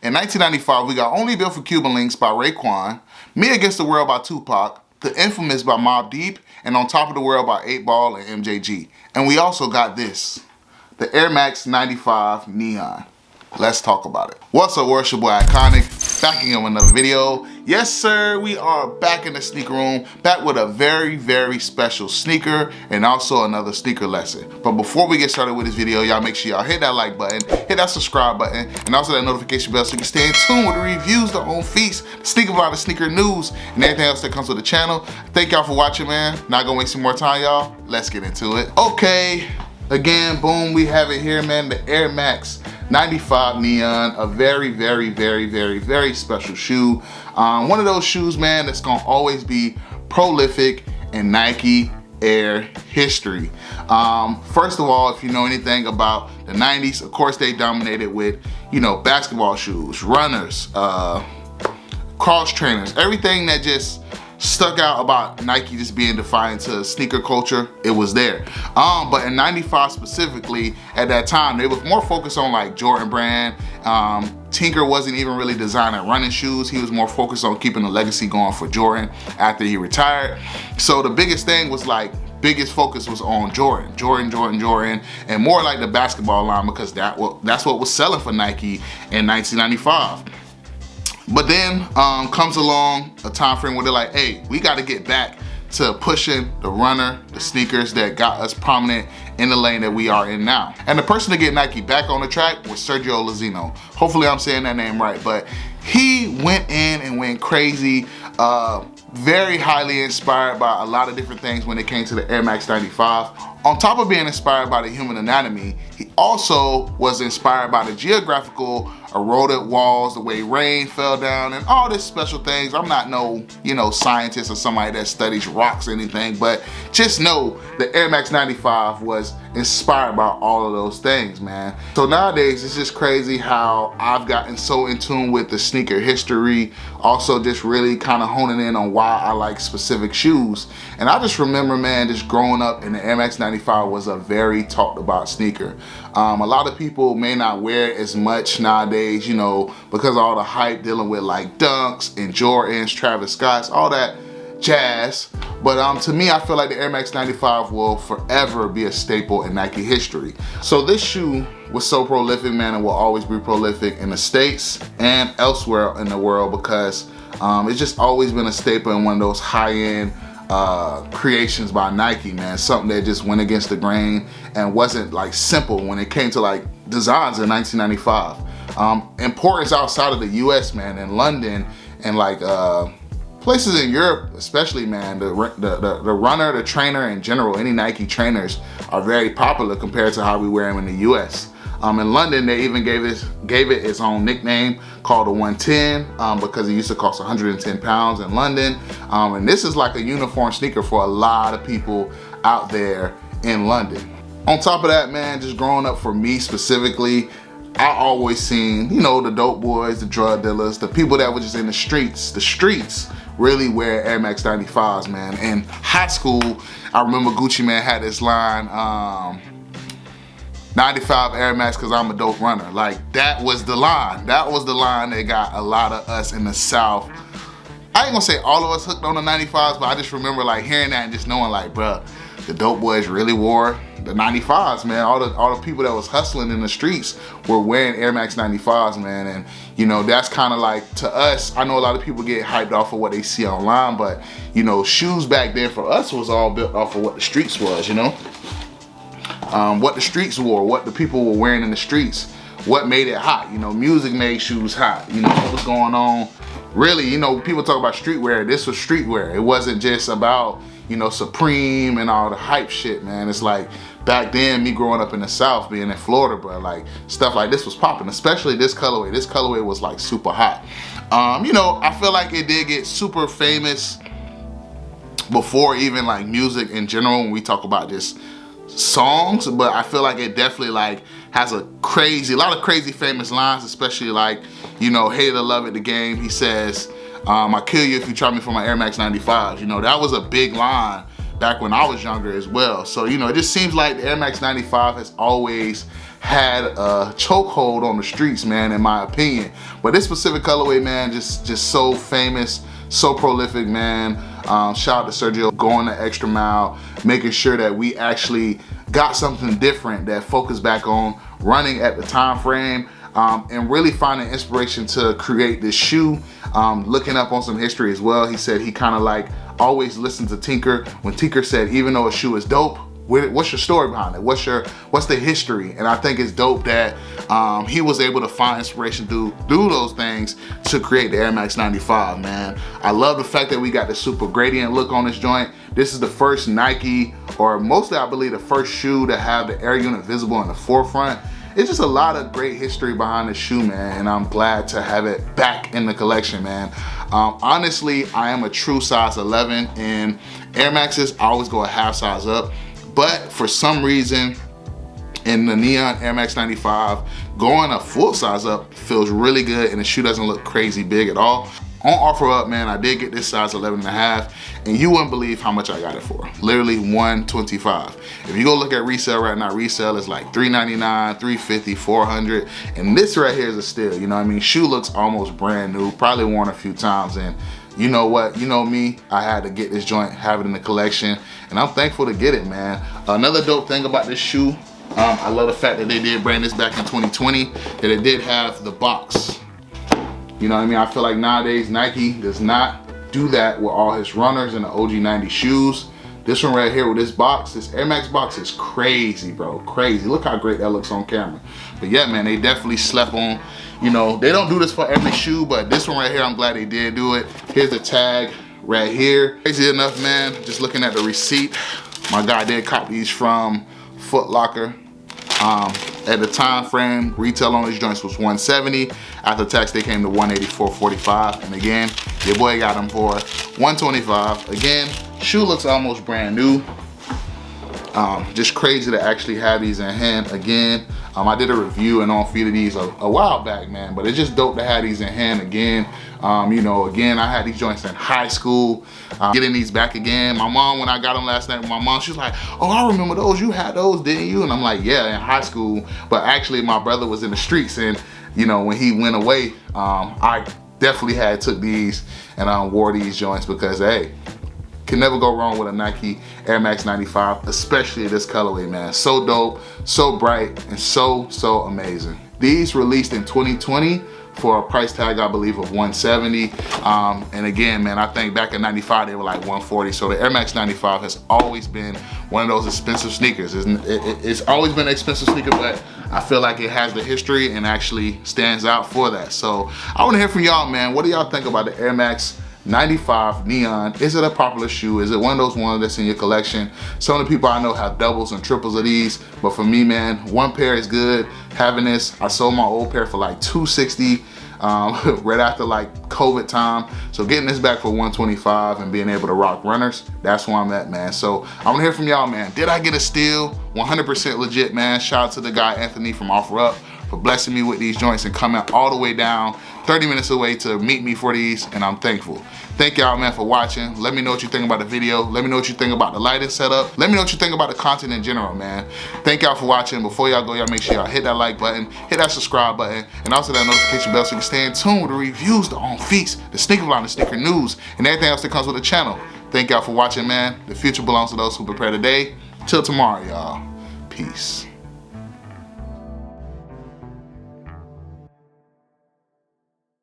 In 1995, we got Only Built for Cuban Links by Raekwon, Me Against the World by Tupac, The Infamous by Mobb Deep, and On Top of the World by 8 Ball and MJG. And we also got this, the Air Max 95 Neon. Let's talk about it. What's up, worship boy Iconic? Back again with another video. Yes, sir, we are back in the sneaker room, back with a very, very special sneaker and also another sneaker lesson. But before we get started with this video, y'all make sure y'all hit that like button, hit that subscribe button, and also that notification bell so you can stay in tune with the reviews, the on feast, the sneaker about the sneaker news, and everything else that comes with the channel. Thank y'all for watching, man. Not gonna waste some more time, y'all. Let's get into it. Okay, again, boom, we have it here, man. The Air Max 95 Neon, a very, very, very, very, very special shoe. One of those shoes, man, that's gonna always be prolific in Nike Air history. First of all, if you know anything about the 90s, of course they dominated with, you know, basketball shoes, runners, cross trainers, everything that just stuck out about Nike just being defined to sneaker culture, it was there. But in 95 specifically, at that time, they was more focused on like Jordan brand. Tinker wasn't even really designing running shoes. He was more focused on keeping the legacy going for Jordan after he retired. So the biggest thing was like, biggest focus was on Jordan, and more like the basketball line because that's what was selling for Nike in 1995. But then comes along a time frame where they're like, hey, we got to get back to pushing the runner, the sneakers that got us prominent in the lane that we are in now. And the person to get Nike back on the track was Sergio Lozano. Hopefully I'm saying that name right, but he went in and went crazy. Very highly inspired by a lot of different things when it came to the Air Max 95. On top of being inspired by the human anatomy, he also was inspired by the geographical eroded walls, the way rain fell down, and all this special things. I'm not no, you know, scientist or somebody that studies rocks or anything, but just know the Air Max 95 was inspired by all of those things, man. So nowadays, it's just crazy how I've gotten so in tune with the sneaker history, also just really kind of honing in on why I like specific shoes. And I just remember, man, just growing up, and the Air Max 95 was a very talked about sneaker. A lot of people may not wear it as much nowadays, you know, because of all the hype dealing with like Dunks and Jordans, Travis Scotts, all that jazz. But to me, I feel like the Air Max 95 will forever be a staple in Nike history. So this shoe was so prolific, man, and will always be prolific in the States and elsewhere in the world because it's just always been a staple in one of those high-end creations by Nike, man. Something that just went against the grain and wasn't like simple when it came to like designs in 1995. Importance outside of the US, man, in London and like places in Europe especially, man, the runner, the trainer in general, any Nike trainers are very popular compared to how we wear them in the US. In London, they even gave it its own nickname called the 110 because it used to cost 110 pounds in London. And this is like a uniform sneaker for a lot of people out there in London. On top of that, man, just growing up for me specifically, I always seen, you know, the dope boys, the drug dealers, the people that were just in the streets really wear Air Max 95s, man. In high school, I remember Gucci Mane had this line, 95 Air Max cause I'm a dope runner. Like that was the line. That was the line that got a lot of us in the South. I ain't gonna say all of us hooked on the 95s, but I just remember like hearing that and just knowing like, bruh, the dope boys really wore the 95s, man. All the people that was hustling in the streets were wearing Air Max 95s, man. And you know, that's kind of like, to us, I know a lot of people get hyped off of what they see online, but you know, shoes back then for us was all built off of what the streets was, you know? What the streets wore, what the people were wearing in the streets, what made it hot. You know, music made shoes hot. You know, what was going on. Really, you know, people talk about streetwear. This was streetwear. It wasn't just about, you know, Supreme and all the hype shit, man. It's like back then, me growing up in the South, being in Florida, bro, like stuff like this was popping, especially this colorway. This colorway was like super hot. You know, I feel like it did get super famous before even like music in general when we talk about just songs, but I feel like it definitely like has a lot of crazy famous lines, especially like, you know, hate it or love it, the game. He says, I'll kill you if you try me for my Air Max 95. You know, that was a big line back when I was younger as well. So, you know, it just seems like the Air Max 95 has always had a chokehold on the streets, man, in my opinion. But this specific colorway, man, just so famous, so prolific, man. Shout out to Sergio going the extra mile, making sure that we actually got something different that focused back on running at the time frame, and really finding inspiration to create this shoe. Looking up on some history as well, he said he kind of like always listened to Tinker when Tinker said, even though a shoe is dope, what's your story behind it? What's the history? And I think it's dope that he was able to find inspiration through those things to create the Air Max 95, man. I love the fact that we got the super gradient look on this joint. This is the first Nike, or mostly I believe the first shoe to have the air unit visible in the forefront. It's just a lot of great history behind the shoe, man, and I'm glad to have it back in the collection, man. Honestly, I am a true size 11 in Air Maxes. I always go a half size up, but for some reason, in the Neon Air Max 95, going a full size up feels really good, and the shoe doesn't look crazy big at all. On OfferUp, man, I did get this size 11.5, and you wouldn't believe how much I got it for. Literally $125. If you go look at resale right now, resale is like $399, $350, $400, and this right here is a steal. You know what I mean? Shoe looks almost brand new, probably worn a few times, and you know what? You know me, I had to get this joint, have it in the collection, and I'm thankful to get it, man. Another dope thing about this shoe, I love the fact that they did brand this back in 2020, that it did have the box. You know what I mean? I feel like nowadays Nike does not do that with all his runners and the OG 90 shoes. This one right here with this box, this Air Max box is crazy, bro, crazy. Look how great that looks on camera. But yeah, man, they definitely slept on, you know, they don't do this for every shoe, but this one right here, I'm glad they did do it. Here's the tag right here. Crazy enough, man, just looking at the receipt, my guy did cop these from Foot Locker. At the time frame, retail on these joints was $170. After tax, they came to $184.45. And again, your boy got them for $125. Again, shoe looks almost brand new. Just crazy to actually have these in hand again. I did a review and on feed of these a while back, man, but it's just dope to have these in hand again. You know, again, I had these joints in high school, getting these back again. My mom, when I got them last night with my mom, she was like, oh, I remember those, you had those, didn't you? And I'm like, yeah, in high school, but actually my brother was in the streets, and you know, when he went away, I definitely took these and wore these joints because, hey, can never go wrong with a Nike Air Max 95, especially this colorway, man. So dope, so bright, and so amazing. These released in 2020 for a price tag, I believe, of $170. And again, man, I think back in 95, they were like $140. So the Air Max 95 has always been one of those expensive sneakers. It's always been an expensive sneaker, but I feel like it has the history and actually stands out for that. So I wanna hear from y'all, man. What do y'all think about the Air Max 95 Neon? Is it a popular shoe? Is it one of those ones that's in your collection? Some of the people I know have doubles and triples of these, but for me, man, one pair is good. Having this, I sold my old pair for like $260 right after like COVID time. So getting this back for $125 and being able to rock runners, that's where I'm at, man. So I wanna hear from y'all, man. Did I get a steal? 100% legit, man. Shout out to the guy Anthony from OfferUp for blessing me with these joints and coming all the way down 30 minutes away to meet me for these, and I'm thankful. Thank y'all, man, for watching. Let me know what you think about the video. Let me know what you think about the lighting setup. Let me know what you think about the content in general, man. Thank y'all for watching. Before y'all go, y'all make sure y'all hit that like button, hit that subscribe button, and also that notification bell so you can stay in tune with the reviews, the on feats, the sneaker vlog, the sneaker news, and everything else that comes with the channel. Thank y'all for watching, man. The future belongs to those who prepare today. Till tomorrow, y'all. Peace.